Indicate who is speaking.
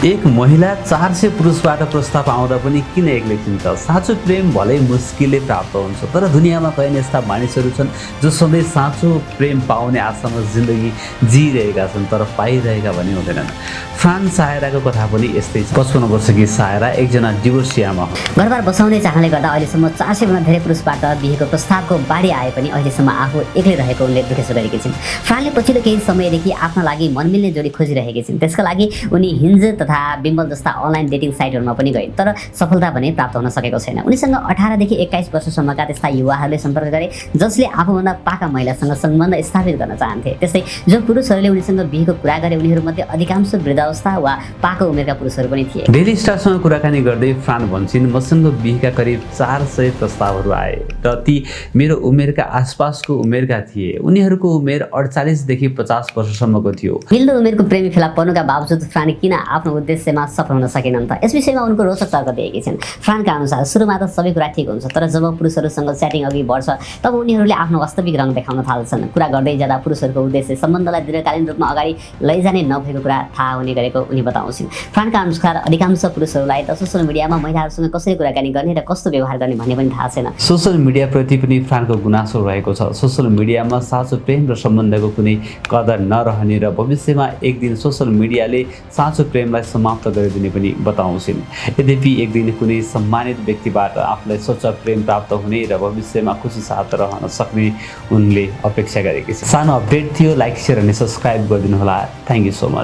Speaker 1: एक महिला 400 पुरुषबाट प्रस्ताव आउँदा पनि किन एक्लै चिन्छ? साँचो प्रेम भलै मुस्किलले प्राप्त हुन्छ, तर दुनियाँमा कैयन यस्ता मानिसहरू छन् जो सधैँ साँचो प्रेम पाउने आशामा जिन्दगी जिइरहेका छन् तर पाइरहेका भने हुँदैनन्। फ्रान्स सायराको कथा पनि यस्तै छ। 55 वर्षकी सायरा एकजना डिभोर्सी आमा हो।
Speaker 2: घरबार बसाउने चाहनाले गर्दा अहिलेसम्म 400 भन्दा धेरै पुरुषबाट बिहेको प्रस्तावको बाढी आए पनि अहिलेसम्म आफू एक्लै रहेको उनले दुखेसो गरेकी छिन्। फ्रान्सले पछिल्लो केही समयदेखि आफ्ना लागि मनमिल्ने जोडी खोजिरहेकी छिन्। त्यसका लागि उनी हिन्ज तथा बिम्बल जस्ता अनलाइन डेटिङ साइटहरूमा पनि गइन्, तर सफलता भने प्राप्त हुन सकेको छैन। उनीसँग 18 देखि 21 वर्षसम्मका त्यस्ता युवाहरूले सम्पर्क गरे जसले आफूभन्दा पाका महिलासँग सम्बन्ध स्थापित गर्न चाहन्थे। त्यस्तै जो पुरुषहरूले उनीसँग बिहेको कुरा गरे उनीहरूमध्ये अधिकांश वृद्धावस्था वा पाको उमेरका पुरुषहरू पनि थिए।
Speaker 1: डेली स्टारसँग कुराकानी गर्दै फ्रान भन्छन्, मसँग बिहेका करिब 400 प्रस्तावहरू आए र ती मेरो उमेरका आसपासको उमेरका थिए। उनीहरूको उमेर 48 देखि 50 वर्षसम्मको थियो।
Speaker 2: मिल्दो उमेरको प्रेमी फेला पर्नुका बावजुद फ्रान किन आफ्नो उद्देश्यमा सफल हुन सकेनन् त? यस विषयमा उनको रोचक तर्क दिएकी छिन्। फ्रानका अनुसार सुरुमा त सबै कुरा ठिक हुन्छ, तर जब पुरुषहरूसँग च्याटिङ अघि बढ्छ तब उनीहरूले आफ्नो वास्तविक रङ देखाउन थाल्छन्। कुरा गर्दै जाँदा पुरुषहरूको उद्देश्य सम्बन्धलाई दीर्घकालीन रूपमा अगाडि लैजाने नभएको कुरा थाहा हुने गरेको उनी बताउँछिन्। फ्रानका अनुसार अधिकांश पुरुषहरूलाई त सोसल मिडियामा महिलाहरूसँग कसरी कुराकानी गर्ने र कस्तो व्यवहार गर्ने भन्ने पनि थाहा छैन।
Speaker 1: सोसल मिडियाप्रति पनि फ्रानको गुनासो रहेको छ। सोसल मिडियामा साँचो प्रेम र सम्बन्धको कुनै कदर नरहने र भविष्यमा एक दिन सोसल मिडियाले साँचो प्रेमलाई समाप्त गरिदिने पनि बताउँछिन्। यद्यपि एक दिन कुनै सम्मानित व्यक्तिबाट आफूलाई सच्चा प्रेम प्राप्त हुने र भविष्यमा खुसी साथ रहन सक्ने उनले अपेक्षा गरेकी छिन्। सानो अपडेट थियो, लाइक, सेयर अनि सब्सक्राइब गरिदिनु होला। Thank you so much.